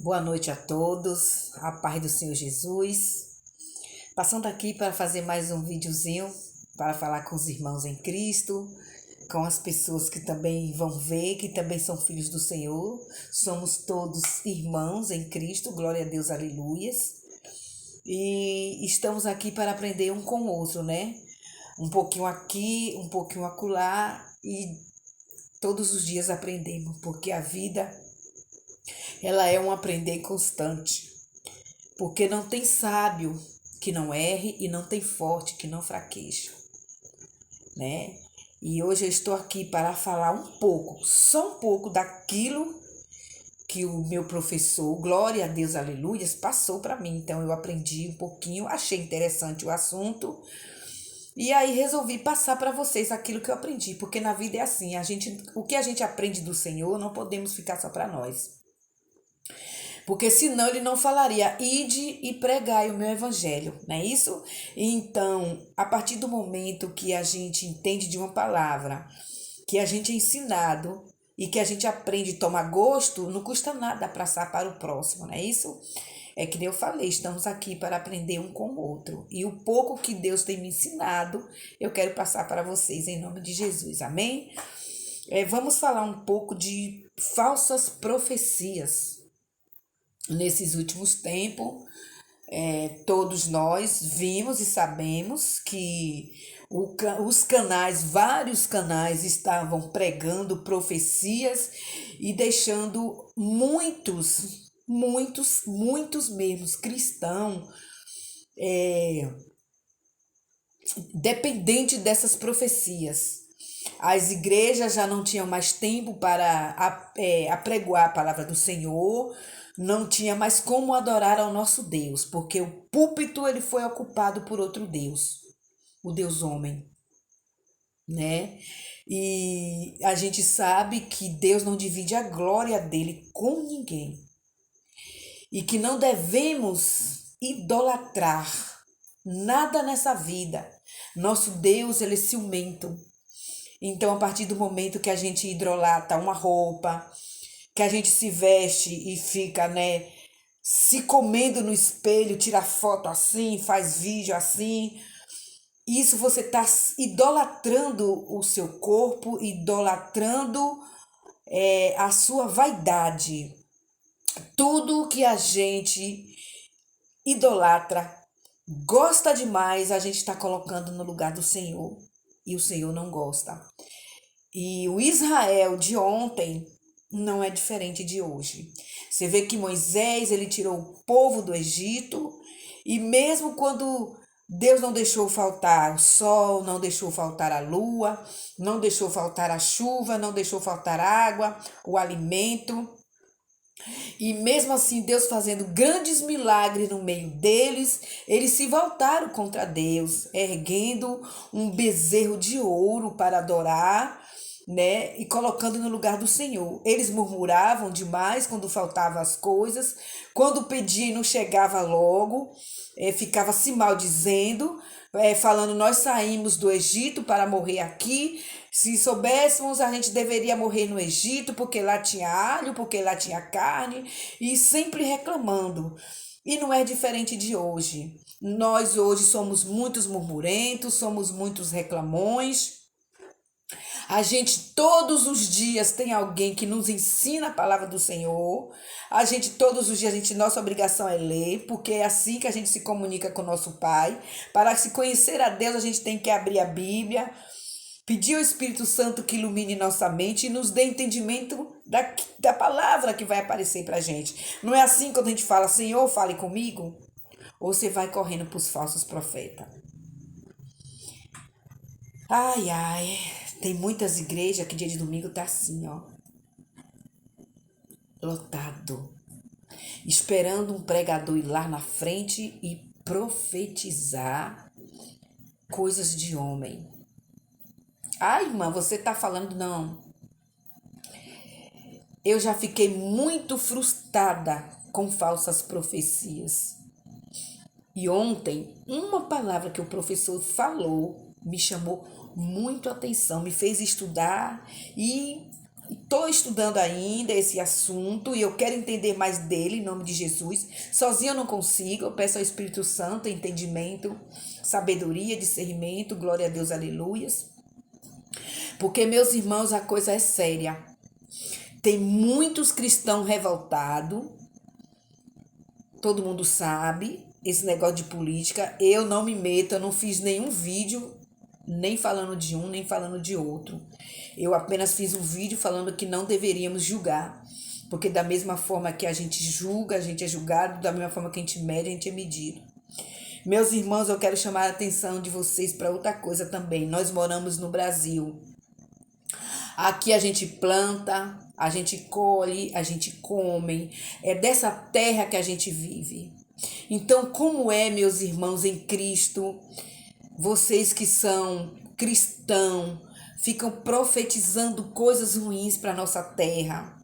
Boa noite a todos, a paz do Senhor Jesus. Passando aqui para fazer mais um videozinho para falar com os irmãos em Cristo, com as pessoas que também vão ver, que também são filhos do Senhor. Somos todos irmãos em Cristo, glória a Deus, aleluias. E estamos aqui para aprender um com o outro, né? Um pouquinho aqui, um pouquinho acolá e todos os dias aprendemos, porque a vida ela é um aprender constante. Porque não tem sábio que não erre e não tem forte que não fraqueje, né? E hoje eu estou aqui para falar um pouco, só um pouco daquilo que o meu professor, glória a Deus, aleluias, passou para mim. Então eu aprendi um pouquinho, achei interessante o assunto e aí resolvi passar para vocês aquilo que eu aprendi, porque na vida é assim, o que a gente aprende do Senhor não podemos ficar só para nós. Porque senão ele não falaria, ide e pregai o meu evangelho, não é isso? Então, a partir do momento que a gente entende de uma palavra, que a gente é ensinado e que a gente aprende e toma gosto, não custa nada passar para o próximo, não é isso? É que nem eu falei, estamos aqui para aprender um com o outro. E o pouco que Deus tem me ensinado, eu quero passar para vocês em nome de Jesus, amém? Vamos falar um pouco de falsas profecias. Nesses últimos tempos, todos nós vimos e sabemos que vários canais estavam pregando profecias e deixando muitos mesmo cristãos dependentes dessas profecias. As igrejas já não tinham mais tempo para apregoar a palavra do Senhor, não tinha mais como adorar ao nosso Deus, porque o púlpito ele foi ocupado por outro Deus, o Deus homem, né? E a gente sabe que Deus não divide a glória dele com ninguém e que não devemos idolatrar nada nessa vida. Nosso Deus ele é ciumento. Então, a partir do momento que a gente idolatra uma roupa, que a gente se veste e fica, né, se comendo no espelho, tira foto assim, faz vídeo assim, isso você está idolatrando o seu corpo, idolatrando a sua vaidade. Tudo que a gente idolatra, gosta demais, a gente está colocando no lugar do Senhor. E o Senhor não gosta. E o Israel de ontem não é diferente de hoje. Você vê que Moisés, ele tirou o povo do Egito, e mesmo quando Deus não deixou faltar o sol, não deixou faltar a lua, não deixou faltar a chuva, não deixou faltar a água, o alimento, e mesmo assim Deus fazendo grandes milagres no meio deles, eles se voltaram contra Deus, erguendo um bezerro de ouro para adorar, né, e colocando no lugar do Senhor. Eles murmuravam demais quando faltavam as coisas, quando pedia e não chegava logo, ficava se maldizendo, falando, nós saímos do Egito para morrer aqui. Se soubéssemos, a gente deveria morrer no Egito, porque lá tinha alho, porque lá tinha carne, e sempre reclamando. E não é diferente de hoje. Nós hoje somos muitos murmurentos, somos muitos reclamões. A gente todos os dias tem alguém que nos ensina a palavra do Senhor. A gente todos os dias, nossa obrigação é ler, porque é assim que a gente se comunica com o nosso Pai. Para se conhecer a Deus, a gente tem que abrir a Bíblia, pedir ao Espírito Santo que ilumine nossa mente e nos dê entendimento da palavra que vai aparecer para a gente. Não é assim quando a gente fala, Senhor, fale comigo? Ou você vai correndo para os falsos profetas? Ai, ai, tem muitas igrejas que dia de domingo tá assim, ó, lotado, esperando um pregador ir lá na frente e profetizar coisas de homem. Ai, irmã, você tá falando, não. Eu já fiquei muito frustrada com falsas profecias. E ontem, uma palavra que o professor falou me chamou muito a atenção, me fez estudar e Estou estudando ainda esse assunto e eu quero entender mais dele, em nome de Jesus. Sozinho eu não consigo, eu peço ao Espírito Santo entendimento, sabedoria, discernimento, glória a Deus, aleluias. Porque, meus irmãos, a coisa é séria. Tem muitos cristãos revoltados, todo mundo sabe, esse negócio de política. Eu não me meto, eu não fiz nenhum vídeo, nem falando de um, nem falando de outro. Eu apenas fiz um vídeo falando que não deveríamos julgar. Porque da mesma forma que a gente julga, a gente é julgado, da mesma forma que a gente mede, a gente é medido. Meus irmãos, eu quero chamar a atenção de vocês para outra coisa também. Nós moramos no Brasil. Aqui a gente planta, a gente colhe, a gente come. É dessa terra que a gente vive. Então, como é, meus irmãos em Cristo, vocês que são cristãos, ficam profetizando coisas ruins para a nossa terra?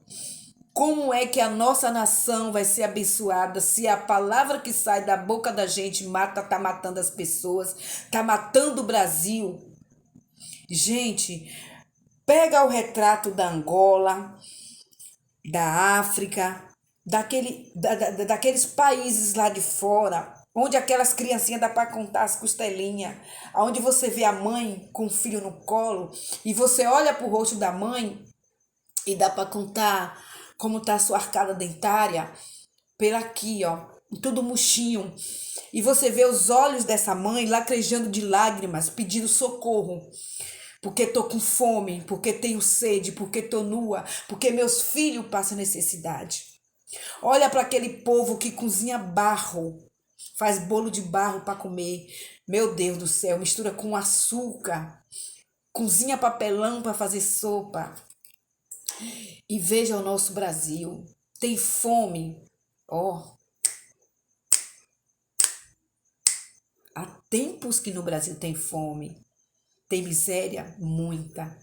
Como é que a nossa nação vai ser abençoada se a palavra que sai da boca da gente tá matando as pessoas, tá matando o Brasil? Gente, pega o retrato da Angola, da África, daqueles países lá de fora, onde aquelas criancinhas dá para contar as costelinhas, onde você vê a mãe com o filho no colo e você olha para o rosto da mãe e dá para contar como tá a sua arcada dentária, pela aqui, ó, tudo murchinho. E você vê os olhos dessa mãe lacrejando de lágrimas, pedindo socorro. Porque tô com fome, porque tenho sede, porque tô nua, porque meus filhos passam necessidade. Olha para aquele povo que cozinha barro, faz bolo de barro para comer. Meu Deus do céu, mistura com açúcar, cozinha papelão para fazer sopa. E veja o nosso Brasil, tem fome. Ó, há tempos que no Brasil tem fome, tem miséria, muita.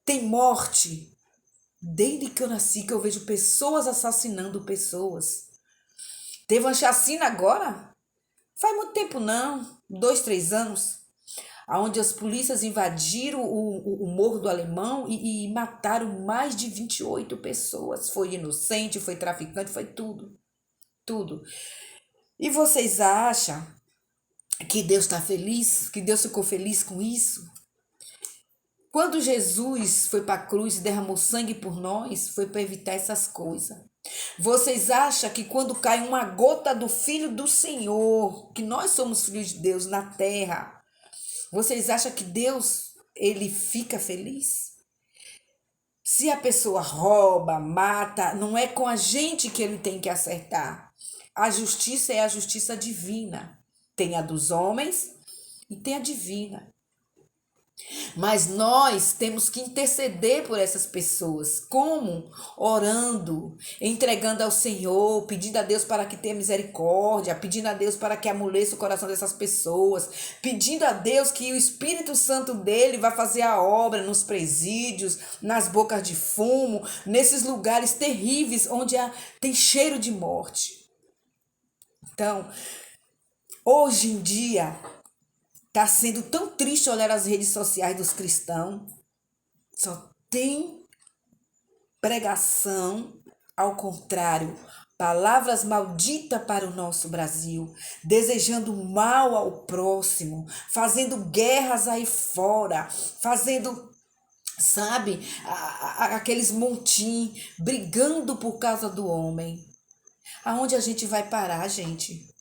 Tem morte. Desde que eu nasci que eu vejo pessoas assassinando pessoas. Teve uma chacina agora? Faz muito tempo não, 2, 3 anos, onde as polícias invadiram o Morro do Alemão e mataram mais de 28 pessoas. Foi inocente, foi traficante, foi tudo, tudo. E vocês acham que Deus está feliz? Que Deus ficou feliz com isso? Quando Jesus foi para a cruz e derramou sangue por nós, foi para evitar essas coisas. Vocês acham que quando cai uma gota do Filho do Senhor, que nós somos filhos de Deus na terra, vocês acham que Deus, ele fica feliz? Se a pessoa rouba, mata, não é com a gente que ele tem que acertar. A justiça é a justiça divina. Tem a dos homens e tem a divina. Mas nós temos que interceder por essas pessoas. Como? Orando, entregando ao Senhor, pedindo a Deus para que tenha misericórdia, pedindo a Deus para que amoleça o coração dessas pessoas, pedindo a Deus que o Espírito Santo dele vai fazer a obra nos presídios, nas bocas de fumo, nesses lugares terríveis onde tem cheiro de morte. Então, hoje em dia, tá sendo tão triste olhar as redes sociais dos cristãos. Só tem pregação ao contrário. Palavras malditas para o nosso Brasil. Desejando mal ao próximo. Fazendo guerras aí fora. Fazendo, sabe, aqueles montim. Brigando por causa do homem. Aonde a gente vai parar, gente?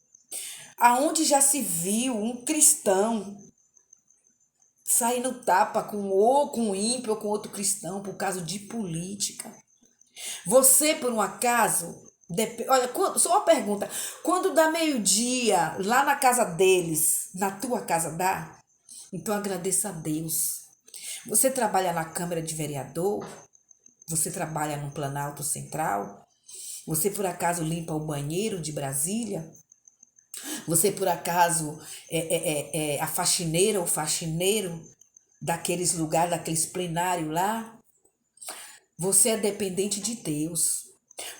Aonde já se viu um cristão sair no tapa com um ímpio ou com outro cristão por causa de política? Você, por um acaso, olha, só uma pergunta, quando dá meio-dia lá na casa deles, na tua casa dá? Então agradeça a Deus. Você trabalha na Câmara de Vereador? Você trabalha no Planalto Central? Você por acaso limpa o banheiro de Brasília? Você, por acaso, é a faxineira ou faxineiro daqueles lugares, daqueles plenários lá? Você é dependente de Deus.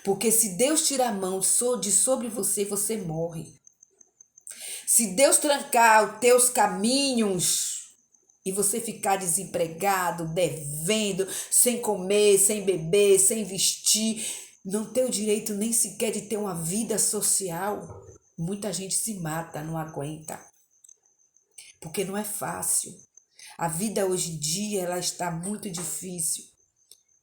Porque se Deus tirar a mão de sobre você, você morre. Se Deus trancar os teus caminhos, e você ficar desempregado, devendo, sem comer, sem beber, sem vestir, não ter o direito nem sequer de ter uma vida social, muita gente se mata, não aguenta, porque não é fácil. A vida hoje em dia ela está muito difícil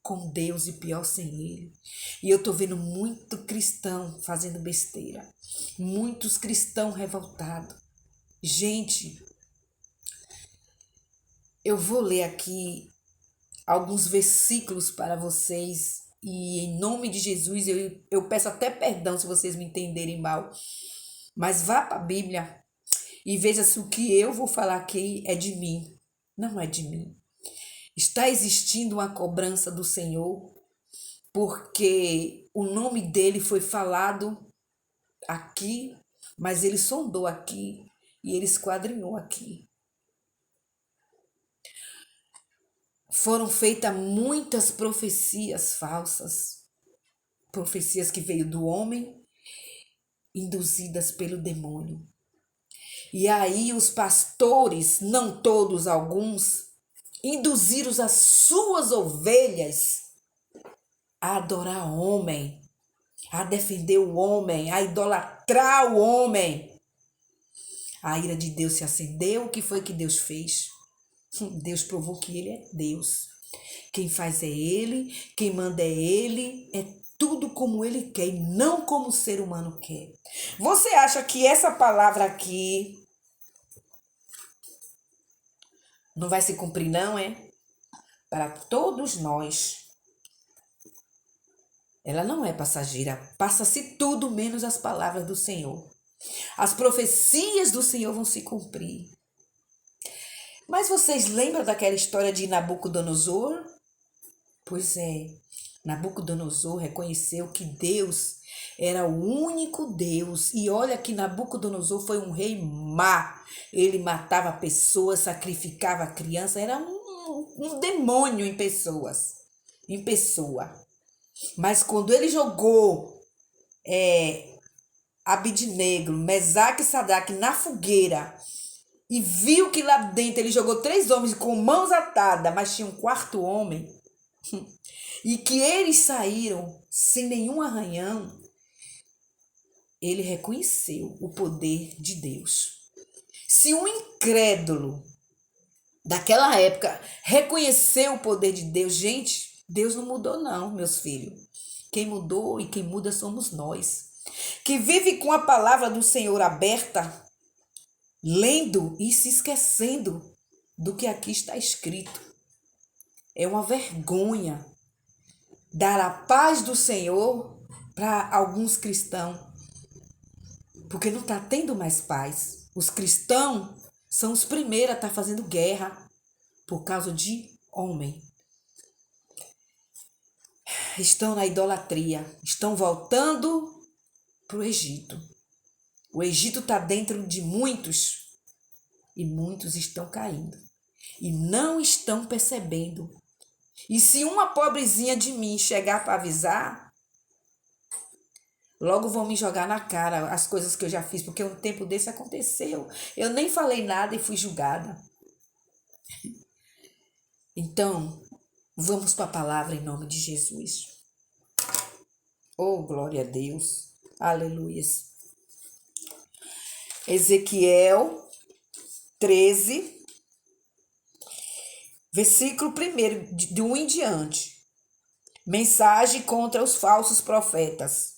com Deus e pior sem Ele. E eu estou vendo muito cristão fazendo besteira, muitos cristãos revoltados. Gente, eu vou ler aqui alguns versículos para vocês e em nome de Jesus eu peço até perdão se vocês me entenderem mal, mas vá para a Bíblia e veja se o que eu vou falar aqui é de mim. Não é de mim. Está existindo uma cobrança do Senhor porque o nome dele foi falado aqui, mas ele sondou aqui e ele esquadrinhou aqui. Foram feitas muitas profecias falsas, profecias que veio do homem, induzidas pelo demônio. E aí os pastores, não todos, alguns, induziram as suas ovelhas a adorar o homem, a defender o homem, a idolatrar o homem. A ira de Deus se acendeu. O que foi que Deus fez? Deus provou que Ele é Deus. Quem faz é Ele, quem manda é Ele, é tudo como Ele quer e não como o ser humano quer. Você acha que essa palavra aqui não vai se cumprir, não, é? Para todos nós. Ela não é passageira. Passa-se tudo menos as palavras do Senhor. As profecias do Senhor vão se cumprir. Mas vocês lembram daquela história de Nabucodonosor? Pois é, Nabucodonosor reconheceu que Deus era o único Deus. E olha que Nabucodonosor foi um rei má. Ele matava pessoas, sacrificava crianças. Era um demônio em pessoas. Em pessoa. Mas quando ele jogou Abidnego, Mesaque e Sadraque na fogueira e viu que lá dentro ele jogou 3 homens com mãos atadas, mas tinha um 4º homem, e que eles saíram sem nenhum arranhão, ele reconheceu o poder de Deus. Se um incrédulo daquela época reconheceu o poder de Deus, gente, Deus não mudou não, meus filhos. Quem mudou e quem muda somos nós, que vive com a palavra do Senhor aberta, lendo e se esquecendo do que aqui está escrito. É uma vergonha dar a paz do Senhor para alguns cristãos, porque não está tendo mais paz. Os cristãos são os primeiros a estar fazendo guerra por causa de homem. Estão na idolatria, estão voltando para o Egito. O Egito está dentro de muitos e muitos estão caindo e não estão percebendo. E se uma pobrezinha de mim chegar para avisar, logo vão me jogar na cara as coisas que eu já fiz, porque um tempo desse aconteceu. Eu nem falei nada e fui julgada. Então, vamos para a palavra em nome de Jesus. Oh, glória a Deus. Aleluias. Ezequiel 13, versículo 1, de 1 em diante. Mensagem contra os falsos profetas.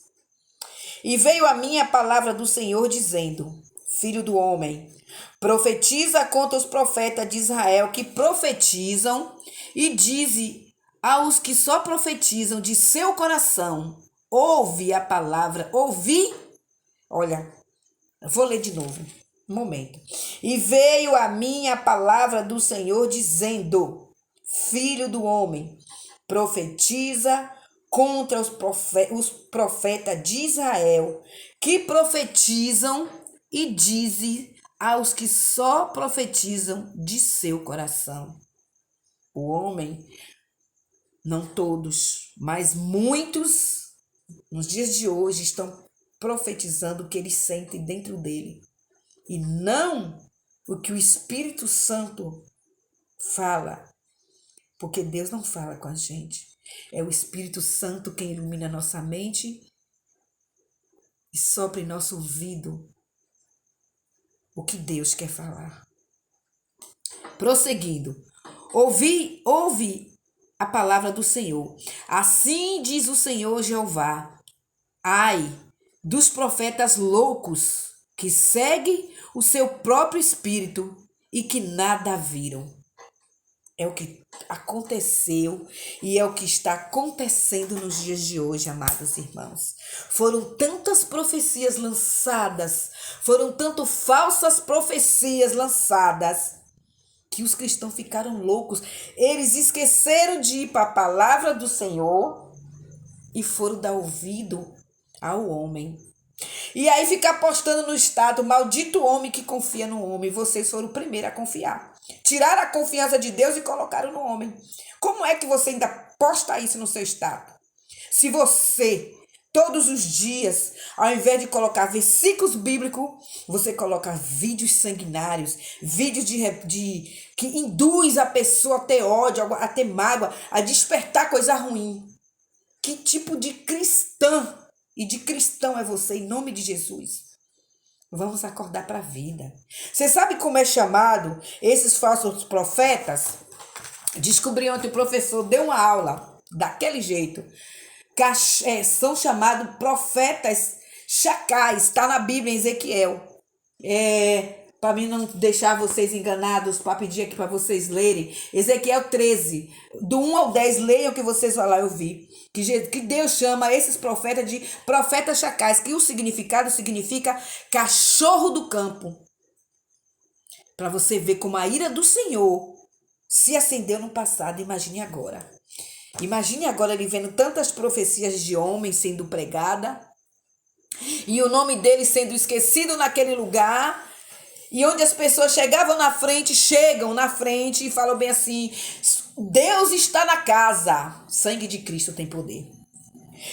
E veio a mim a palavra do Senhor dizendo: Filho do homem, profetiza contra os profetas de Israel que profetizam e dize aos que só profetizam de seu coração: ouve a palavra, ouvi. Olha, vou ler de novo, um momento. E veio a mim a palavra do Senhor dizendo: Filho do homem, profetiza contra os profetas de Israel, que profetizam e dize aos que só profetizam de seu coração. O homem, não todos, mas muitos, nos dias de hoje, estão profetizando o que eles sentem dentro dele, e não o que o Espírito Santo Fala, porque Deus não fala com a gente. É o Espírito Santo quem ilumina nossa mente e sopra em nosso ouvido o que Deus quer falar. Prosseguindo, ouve a palavra do Senhor. Assim diz o Senhor Jeová: ai dos profetas loucos que seguem o seu próprio espírito e que nada viram. É o que aconteceu e é o que está acontecendo nos dias de hoje, amados irmãos. Foram tantas profecias lançadas, foram tanto falsas profecias lançadas, que os cristãos ficaram loucos. Eles esqueceram de ir para a palavra do Senhor e foram dar ouvido ao homem. E aí ficar postando no status: maldito homem que confia no homem. Vocês foram o primeiro a confiar. Tiraram a confiança de Deus e colocaram no homem. Como é que você ainda posta isso no seu status? Se você, todos os dias, ao invés de colocar versículos bíblicos, você coloca vídeos sanguinários, vídeos que induz a pessoa a ter ódio, a ter mágoa, a despertar coisa ruim. Que tipo de cristã e de cristão é você, em nome de Jesus? Vamos acordar para a vida. Você sabe como é chamado esses falsos profetas? Descobri ontem, o professor deu uma aula daquele jeito. São chamados profetas chacais. Está na Bíblia, em Ezequiel. Para mim não deixar vocês enganados, para pedir aqui para vocês lerem. Ezequiel 13, do 1 ao 10, leiam que vocês vão lá ouvir. Que Deus chama esses profetas de profetas chacais, que o significado significa cachorro do campo. Para você ver como a ira do Senhor se acendeu no passado, imagine agora. Imagine agora ele vendo tantas profecias de homens sendo pregada e o nome dele sendo esquecido naquele lugar, e onde as pessoas chegam na frente e falam bem assim: Deus está na casa, sangue de Cristo tem poder.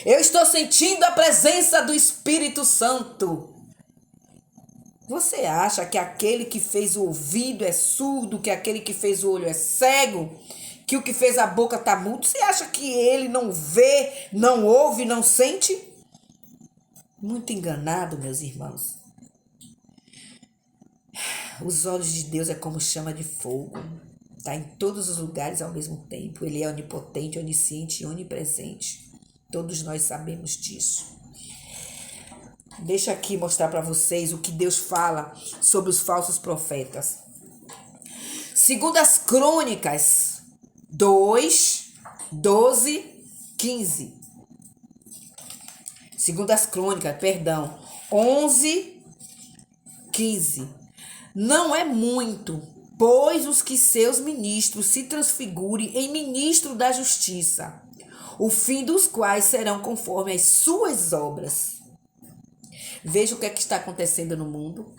Eu estou sentindo a presença do Espírito Santo. Você acha que aquele que fez o ouvido é surdo, que aquele que fez o olho é cego, que o que fez a boca está mudo? Você acha que ele não vê, não ouve, não sente? Muito enganado, meus irmãos. Os olhos de Deus é como chama de fogo. Está em todos os lugares ao mesmo tempo. Ele é onipotente, onisciente e onipresente. Todos nós sabemos disso. Deixa aqui mostrar para vocês o que Deus fala sobre os falsos profetas. Segundo as Crônicas 2, 12, 15. Segundo as Crônicas, 11, 15. Não é muito, pois os que seus ministros se transfigurem em ministro da justiça, o fim dos quais serão conforme as suas obras. Veja o que está acontecendo no mundo.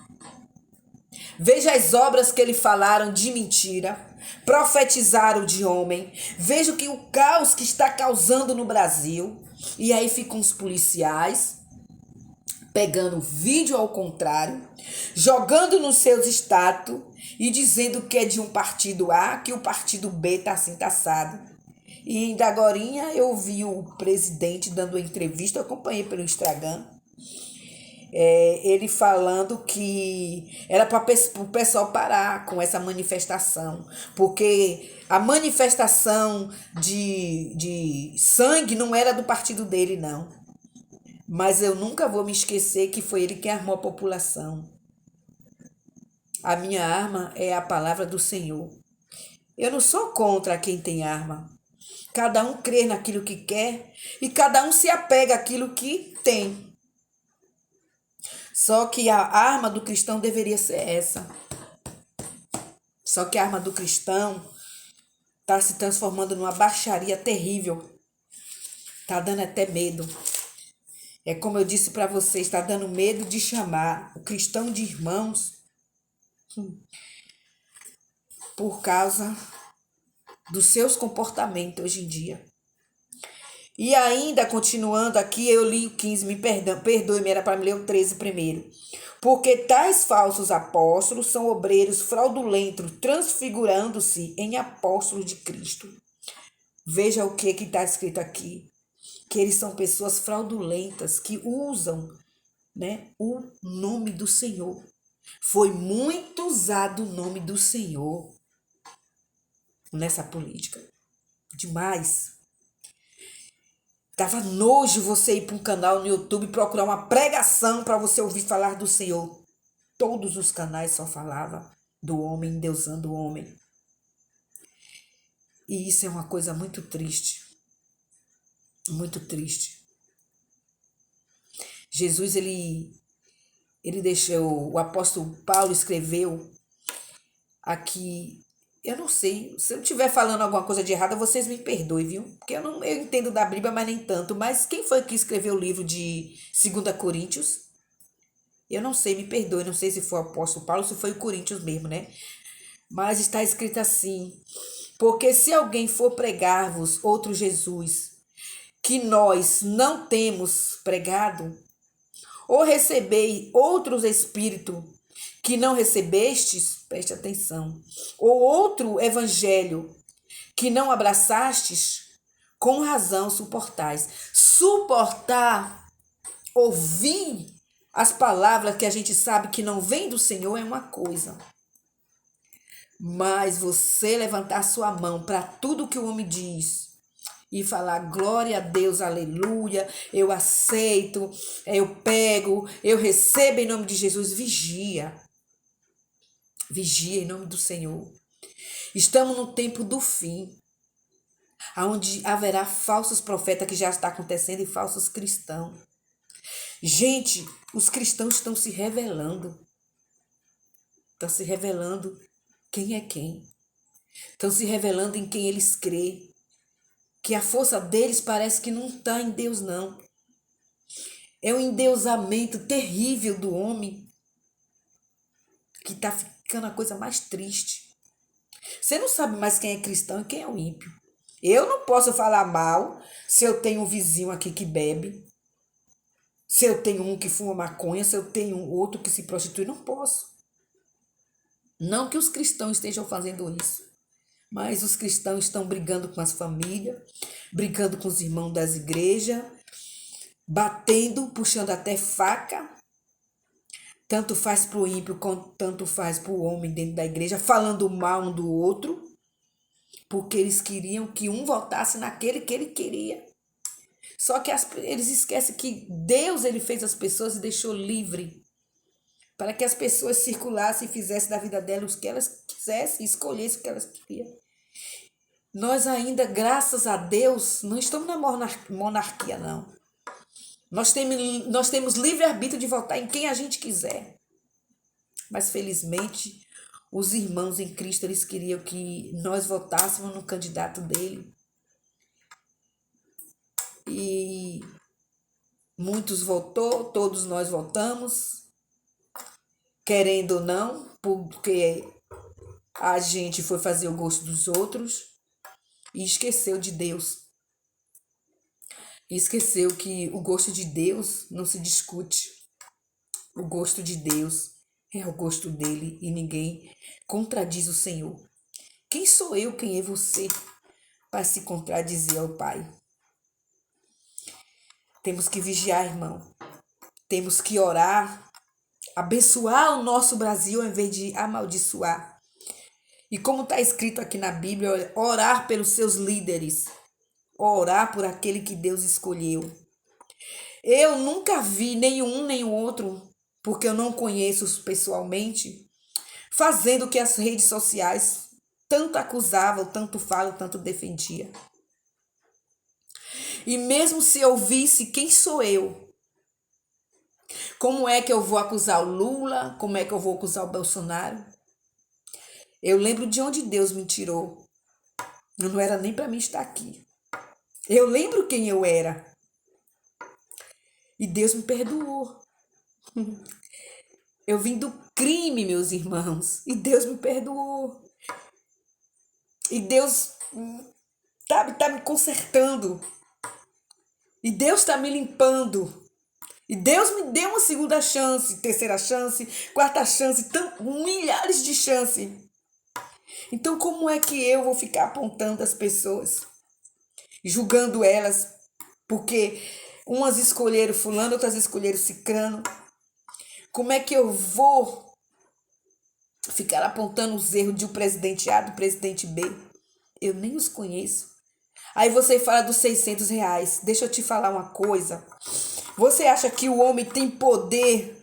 Veja as obras que eles falaram de mentira, profetizaram de homem. Veja o caos que está causando no Brasil. E aí ficam os policiais pegando vídeo ao contrário, jogando nos seus status e dizendo que é de um partido A, que o partido B está assim, tá assado. E ainda agorinha eu vi o presidente dando uma entrevista, eu acompanhei pelo Instagram, ele falando que era para o pessoal parar com essa manifestação, porque a manifestação de sangue não era do partido dele, não. Mas eu nunca vou me esquecer que foi ele que armou a população. A minha arma é a palavra do Senhor. Eu não sou contra quem tem arma. Cada um crê naquilo que quer e cada um se apega àquilo que tem. Só que a arma do cristão deveria ser essa. Só que a arma do cristão está se transformando numa baixaria terrível. Está dando até medo. É como eu disse para vocês, está dando medo de chamar o cristão de irmãos por causa dos seus comportamentos hoje em dia. E ainda, continuando aqui, eu li o 15, perdoe-me, era para me ler o 13 primeiro. Porque tais falsos apóstolos são obreiros fraudulentos, transfigurando-se em apóstolos de Cristo. Veja o que está escrito aqui. Que eles são pessoas fraudulentas, que usam, né, o nome do Senhor. Foi muito usado o nome do Senhor nessa política. Demais. Dava nojo você ir para um canal no YouTube e procurar uma pregação para você ouvir falar do Senhor. Todos os canais só falavam do homem, endeusando o homem. E isso é uma coisa muito triste. Muito triste. Jesus, ele deixou, o apóstolo Paulo escreveu aqui, eu não sei, se eu estiver falando alguma coisa de errado, vocês me perdoem, viu? Porque eu entendo da Bíblia, mas nem tanto. Mas quem foi que escreveu o livro de 2 Coríntios? Eu não sei, me perdoe, não sei se foi o apóstolo Paulo, se foi o Coríntios mesmo, né? Mas está escrito assim: porque se alguém for pregar-vos outro Jesus, que nós não temos pregado, ou recebei outros espíritos que não recebestes, preste atenção, ou outro evangelho que não abraçastes, com razão suportais. Suportar, ouvir as palavras que a gente sabe que não vem do Senhor é uma coisa. Mas você levantar sua mão para tudo que o homem diz e falar glória a Deus, aleluia, eu aceito, eu pego, eu recebo em nome de Jesus, vigia. Vigia em nome do Senhor. Estamos no tempo do fim, onde haverá falsos profetas, que já está acontecendo, e falsos cristãos. Gente, os cristãos estão se revelando. Estão se revelando quem é quem. Estão se revelando em quem eles crêem. Que a força deles parece que não está em Deus, não. É um endeusamento terrível do homem, que está ficando a coisa mais triste. Você não sabe mais quem é cristão e quem é o ímpio. Eu não posso falar mal se eu tenho um vizinho aqui que bebe, se eu tenho um que fuma maconha, se eu tenho outro que se prostitui. Não posso. Não que os cristãos estejam fazendo isso, mas os cristãos estão brigando com as famílias, brigando com os irmãos das igrejas, batendo, puxando até faca. Tanto faz para o ímpio, tanto faz para o homem dentro da igreja, falando mal um do outro, porque eles queriam que um votasse naquele que ele queria. Só que eles esquecem que Deus, ele fez as pessoas e deixou livre para que as pessoas circulassem e fizessem da vida delas o que elas quisessem, escolhessem o que elas queriam. Nós ainda, graças a Deus, não estamos na monarquia, não. Nós temos livre-arbítrio de votar em quem a gente quiser. Mas, felizmente, os irmãos em Cristo, eles queriam que nós votássemos no candidato dele. E muitos votou, todos nós votamos, querendo ou não, porque a gente foi fazer o gosto dos outros e esqueceu de Deus. E esqueceu que o gosto de Deus não se discute. O gosto de Deus é o gosto dele e ninguém contradiz o Senhor. Quem sou eu, quem é você, para se contradizer ao Pai? Temos que vigiar, irmão. Temos que orar, abençoar o nosso Brasil ao invés de amaldiçoar. E como está escrito aqui na Bíblia, orar pelos seus líderes, orar por aquele que Deus escolheu. Eu nunca vi nenhum nem o outro, porque eu não conheço pessoalmente, fazendo o que as redes sociais tanto acusavam, tanto falam, tanto defendiam. E mesmo se eu visse, quem sou eu? Como é que eu vou acusar o Lula? Como é que eu vou acusar o Bolsonaro? Eu lembro de onde Deus me tirou. Não era nem para mim estar aqui. Eu lembro quem eu era. E Deus me perdoou. Eu vim do crime, meus irmãos. E Deus me perdoou. E Deus tá me consertando. E Deus está me limpando. E Deus me deu uma segunda chance, terceira chance, quarta chance, milhares de chances. Então, como é que eu vou ficar apontando as pessoas, julgando elas, porque umas escolheram fulano, outras escolheram cicrano? Como é que eu vou ficar apontando os erros de um presidente A, do presidente B? Eu nem os conheço. Aí você fala dos R$ 600. Deixa eu te falar uma coisa. Você acha que o homem tem poder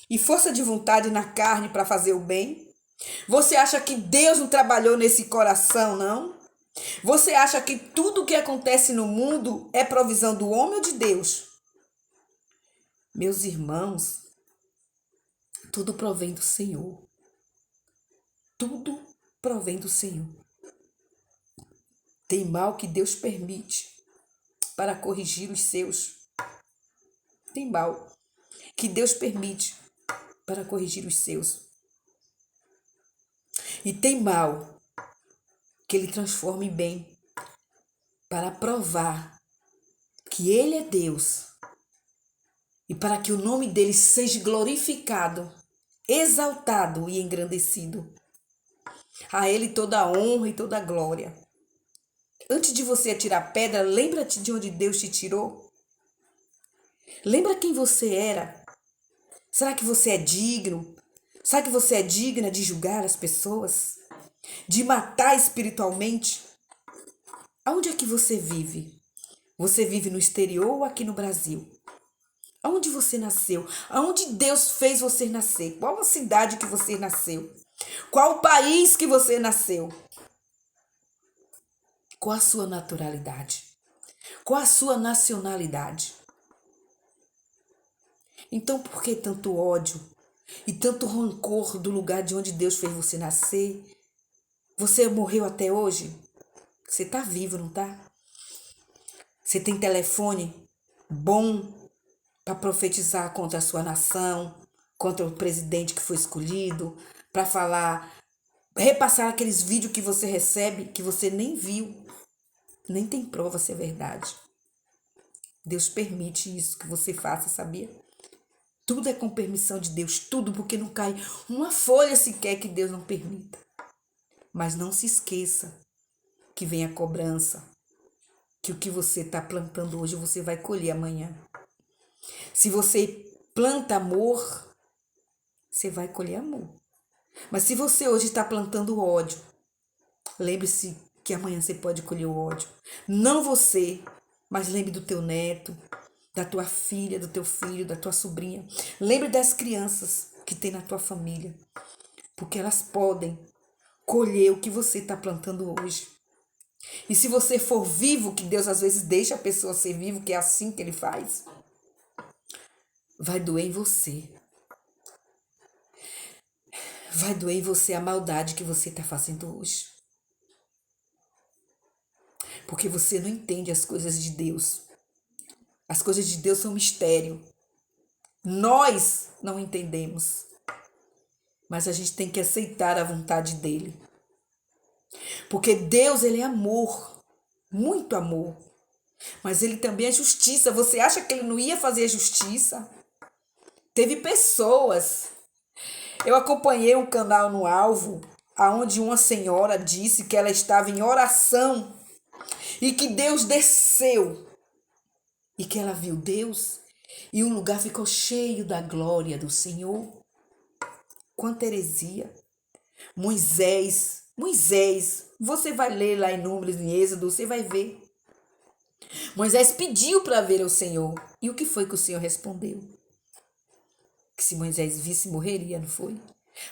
e força de vontade na carne para fazer o bem? Você acha que Deus não trabalhou nesse coração, não? Você acha que tudo o que acontece no mundo é provisão do homem ou de Deus? Meus irmãos, tudo provém do Senhor. Tudo provém do Senhor. Tem mal que Deus permite para corrigir os seus. Tem mal que Deus permite para corrigir os seus. E tem mal que Ele transforma em bem para provar que Ele é Deus e para que o nome dele seja glorificado, exaltado e engrandecido. A Ele toda a honra e toda a glória. Antes de você atirar pedra, lembra-te de onde Deus te tirou. Lembra quem você era. Será que você é digno? Será que você é digna de julgar as pessoas? De matar espiritualmente? Aonde é que você vive? Você vive no exterior ou aqui no Brasil? Aonde você nasceu? Aonde Deus fez você nascer? Qual a cidade que você nasceu? Qual o país que você nasceu? Qual a sua naturalidade? Qual a sua nacionalidade? Então, por que tanto ódio e tanto rancor do lugar de onde Deus fez você nascer? Você morreu até hoje? Você está vivo, não está? Você tem telefone bom para profetizar contra a sua nação, contra o presidente que foi escolhido, para falar, repassar aqueles vídeos que você recebe, que você nem viu, nem tem prova se é verdade. Deus permite isso que você faça, sabia? Tudo é com permissão de Deus, tudo, porque não cai uma folha sequer que Deus não permita. Mas não se esqueça que vem a cobrança, que o que você está plantando hoje você vai colher amanhã. Se você planta amor, você vai colher amor. Mas se você hoje está plantando ódio, lembre-se que amanhã você pode colher o ódio. Não você, mas lembre do teu neto, da tua filha, do teu filho, da tua sobrinha. Lembre das crianças que tem na tua família, porque elas podem colher o que você está plantando hoje. E se você for vivo, que Deus às vezes deixa a pessoa ser vivo, que é assim que Ele faz, vai doer em você. Vai doer em você a maldade que você está fazendo hoje. Porque você não entende as coisas de Deus. As coisas de Deus são mistério. Nós não entendemos. Mas a gente tem que aceitar a vontade dele. Porque Deus, ele é amor. Muito amor. Mas ele também é justiça. Você acha que ele não ia fazer justiça? Teve pessoas. Eu acompanhei um canal no Alvo, onde uma senhora disse que ela estava em oração e que Deus desceu. E que ela viu Deus e o lugar ficou cheio da glória do Senhor. Quanta heresia. Moisés, você vai ler lá em Números, em Êxodo, você vai ver. Moisés pediu para ver o Senhor. E o que foi que o Senhor respondeu? Que se Moisés visse, morreria, não foi?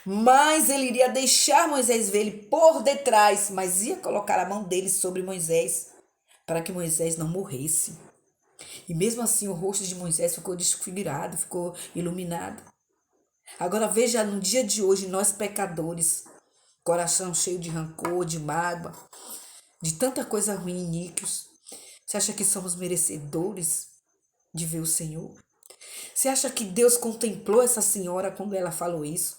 Mas ele iria deixar Moisés ver ele por detrás, mas ia colocar a mão dele sobre Moisés, para que Moisés não morresse. E mesmo assim o rosto de Moisés ficou desfigurado, ficou iluminado. Agora veja no dia de hoje, nós pecadores, coração cheio de rancor, de mágoa, de tanta coisa ruim e níquios. Você acha que somos merecedores de ver o Senhor? Você acha que Deus contemplou essa senhora quando ela falou isso?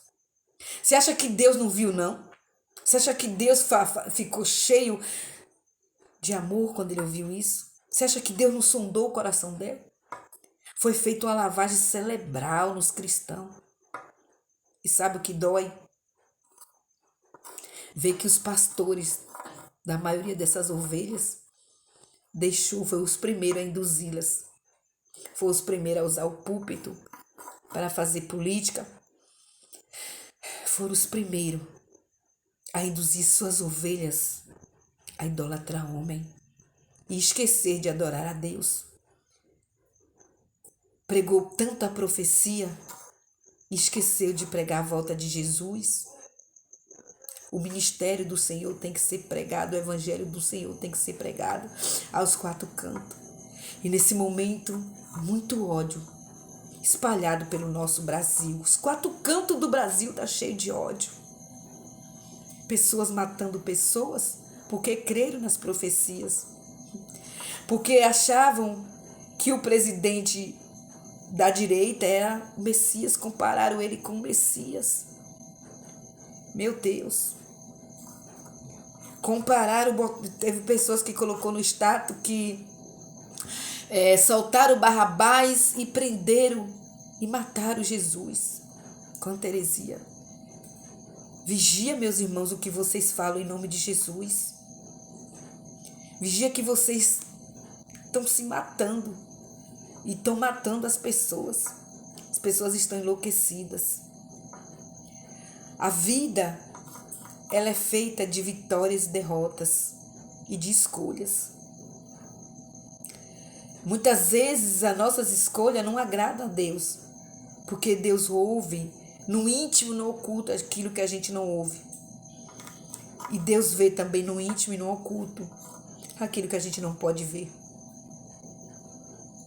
Você acha que Deus não viu, não? Você acha que Deus ficou cheio de amor quando ele ouviu isso? Você acha que Deus não sondou o coração dela? Foi feita uma lavagem cerebral nos cristãos. E sabe o que dói? Ver que os pastores da maioria dessas ovelhas foi os primeiros a induzi-las. Foi os primeiros a usar o púlpito para fazer política. Foram os primeiros a induzir suas ovelhas a idolatrar homem e esquecer de adorar a Deus. Pregou tanta profecia e esqueceu de pregar a volta de Jesus. O ministério do Senhor tem que ser pregado, o evangelho do Senhor tem que ser pregado aos quatro cantos. E nesse momento, muito ódio espalhado pelo nosso Brasil. Os quatro cantos do Brasil estão cheios de ódio. Pessoas matando pessoas porque creram nas profecias. Porque achavam que o presidente da direita era o Messias, compararam ele com o Messias. Meu Deus. Teve pessoas que colocou no status que soltaram Barrabás e prenderam e mataram Jesus. Quanta heresia. Vigia, meus irmãos, o que vocês falam em nome de Jesus. Vigia que vocês estão se matando e estão matando as pessoas. As pessoas estão enlouquecidas. A vida, ela é feita de vitórias e derrotas e de escolhas. Muitas vezes as nossas escolhas não agradam a Deus, porque Deus ouve no íntimo e no oculto aquilo que a gente não ouve. E Deus vê também no íntimo e no oculto aquilo que a gente não pode ver.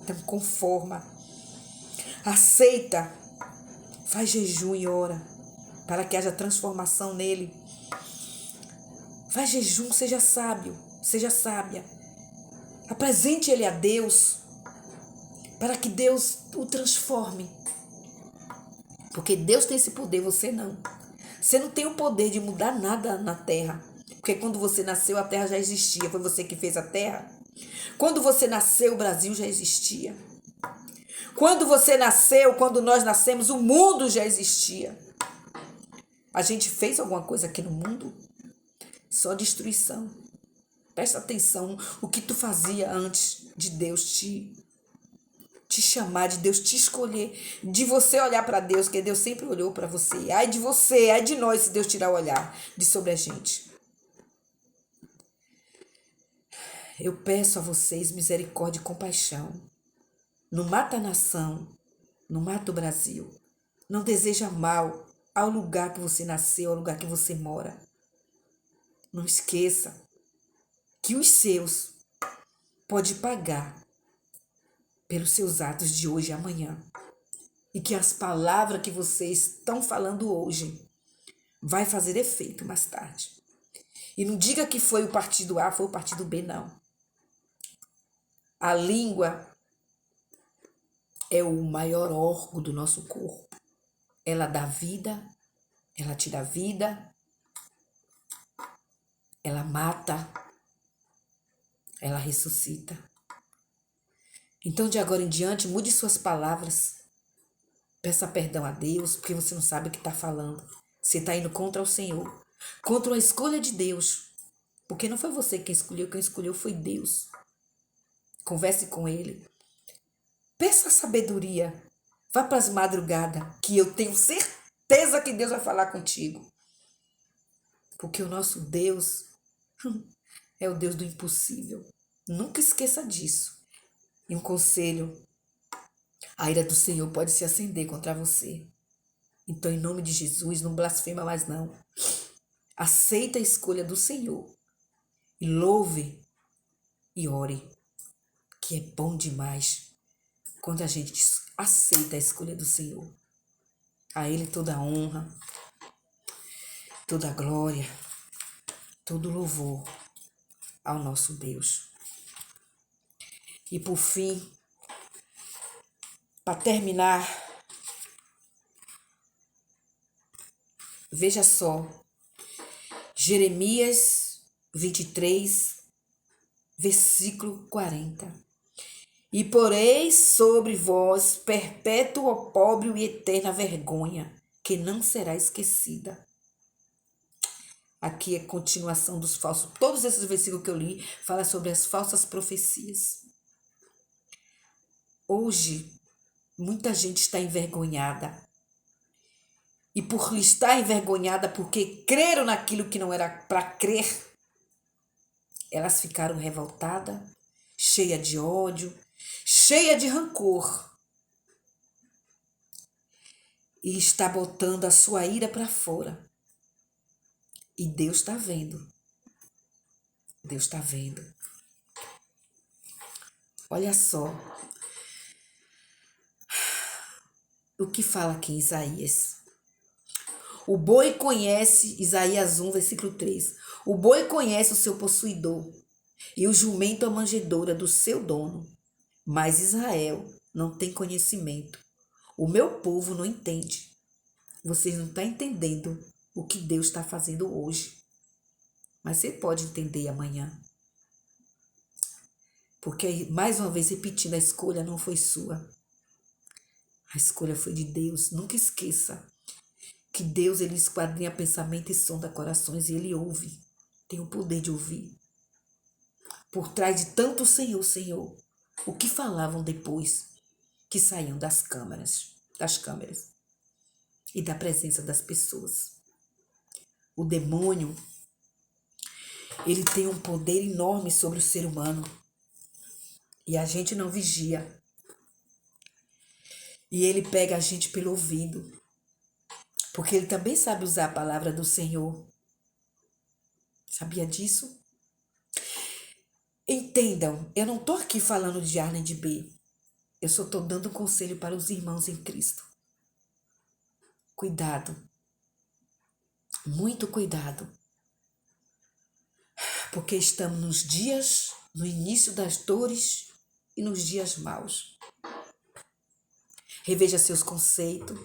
Então conforma, aceita, faz jejum e ora para que haja transformação nele. Faz jejum, seja sábio, seja sábia. Apresente ele a Deus para que Deus o transforme. Porque Deus tem esse poder, você não. Você não tem o poder de mudar nada na terra. Porque quando você nasceu, a terra já existia. Foi você que fez a terra. Quando você nasceu, o Brasil já existia. Quando você nasceu, quando nós nascemos, o mundo já existia. A gente fez alguma coisa aqui no mundo? Só destruição. Presta atenção o que tu fazia antes de Deus te chamar, de Deus te escolher, de você olhar para Deus, que Deus sempre olhou para você. Ai de você, ai de nós se Deus tirar o olhar de sobre a gente. Eu peço a vocês misericórdia e compaixão. Não mata a nação, não mata o Brasil. Não deseja mal ao lugar que você nasceu, ao lugar que você mora. Não esqueça que os seus podem pagar pelos seus atos de hoje e amanhã. E que as palavras que vocês estão falando hoje vai fazer efeito mais tarde. E não diga que foi o partido A, foi o partido B, não. A língua é o maior órgão do nosso corpo. Ela dá vida, ela tira vida, ela mata, ela ressuscita. Então, de agora em diante, mude suas palavras. Peça perdão a Deus, porque você não sabe o que está falando. Você está indo contra o Senhor, contra a escolha de Deus. Porque não foi você quem escolheu foi Deus. Converse com Ele. Peça sabedoria. Vá para as madrugadas, que eu tenho certeza que Deus vai falar contigo. Porque o nosso Deus é o Deus do impossível. Nunca esqueça disso. E um conselho: a ira do Senhor pode se acender contra você. Então, em nome de Jesus, não blasfema mais não. Aceita a escolha do Senhor. E louve e ore. Que é bom demais quando a gente aceita a escolha do Senhor. A Ele toda a honra, toda a glória, todo louvor ao nosso Deus. E por fim, para terminar, veja só, Jeremias 23, versículo 40. E poreis sobre vós perpétuo opróbrio e eterna vergonha, que não será esquecida. Aqui é continuação dos falsos. Todos esses versículos que eu li falam sobre as falsas profecias. Hoje, muita gente está envergonhada. E por estar envergonhada porque creram naquilo que não era para crer, elas ficaram revoltadas, cheias de ódio, cheias de rancor. E está botando a sua ira para fora. E Deus está vendo. Deus está vendo. Olha só o que fala aqui em Isaías. O boi conhece, Isaías 1, versículo 3. O boi conhece o seu possuidor, e o jumento a manjedoura do seu dono. Mas Israel não tem conhecimento. O meu povo não entende. Vocês não estão entendendo o que Deus está fazendo hoje. Mas você pode entender amanhã. Porque, mais uma vez, repetindo, a escolha não foi sua. A escolha foi de Deus. Nunca esqueça que Deus, ele esquadrinha pensamento e sonda corações e ele ouve. Tem o poder de ouvir. Por trás de tanto Senhor, Senhor, o que falavam depois que saíam das câmeras e da presença das pessoas. O demônio, ele tem um poder enorme sobre o ser humano e a gente não vigia. E ele pega a gente pelo ouvido, porque ele também sabe usar a palavra do Senhor. Sabia disso? Entendam, eu não estou aqui falando de A nem de B. Eu só estou dando um conselho para os irmãos em Cristo. Cuidado. Muito cuidado. Porque estamos nos dias, no início das dores e nos dias maus. Reveja seus conceitos.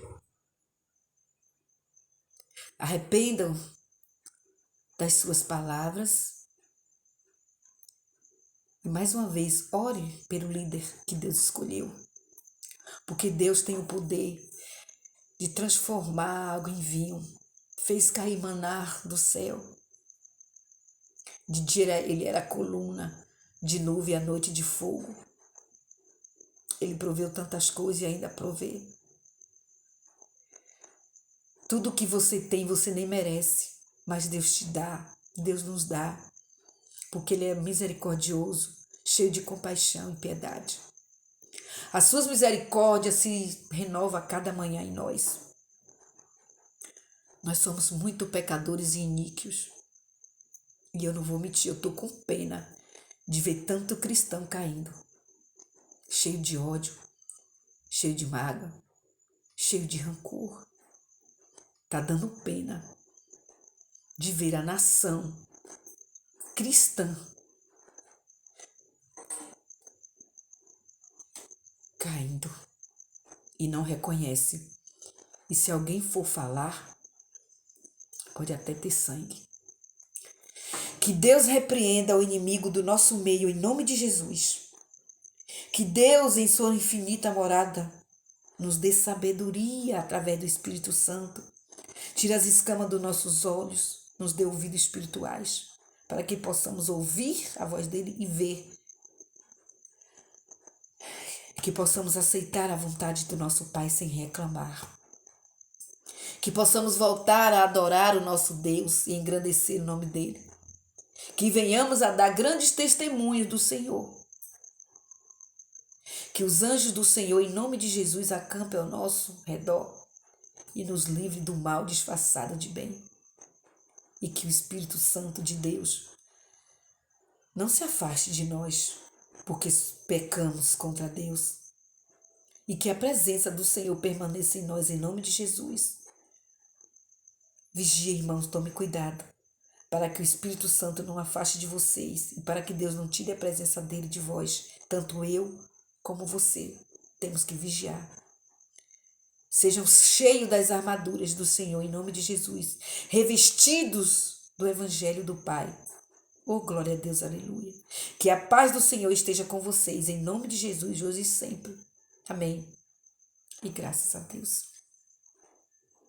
Arrependam das suas palavras. E mais uma vez, ore pelo líder que Deus escolheu. Porque Deus tem o poder de transformar água em vinho. Fez cair maná do céu. De dia ele era coluna, de nuvem à noite de fogo. Ele proveu tantas coisas e ainda provê. Tudo que você tem, você nem merece, mas Deus te dá, Deus nos dá, porque Ele é misericordioso, cheio de compaixão e piedade. As suas misericórdias se renovam a cada manhã em nós. Nós somos muito pecadores e iníquos. E eu não vou mentir, eu estou com pena de ver tanto cristão caindo, cheio de ódio, cheio de mágoa, cheio de rancor. Está dando pena de ver a nação cristã caindo e não reconhece. E se alguém for falar, pode até ter sangue. Que Deus repreenda o inimigo do nosso meio em nome de Jesus. Que Deus, em sua infinita morada, nos dê sabedoria através do Espírito Santo. Tire as escamas dos nossos olhos, nos dê ouvidos espirituais, para que possamos ouvir a voz dele e ver. Que possamos aceitar a vontade do nosso Pai sem reclamar. Que possamos voltar a adorar o nosso Deus e engrandecer o nome dele. Que venhamos a dar grandes testemunhos do Senhor. Que os anjos do Senhor, em nome de Jesus, acampem ao nosso redor e nos livre do mal disfarçado de bem. E que o Espírito Santo de Deus não se afaste de nós, porque pecamos contra Deus. E que a presença do Senhor permaneça em nós, em nome de Jesus. Vigie, irmãos, tome cuidado, para que o Espírito Santo não afaste de vocês e para que Deus não tire a presença dele de vós, tanto eu como você. Temos que vigiar. Sejam cheios das armaduras do Senhor, em nome de Jesus, revestidos do Evangelho do Pai, Oh, glória a Deus, aleluia. Que a paz do Senhor esteja com vocês, em nome de Jesus, hoje e sempre. Amém. E graças a Deus.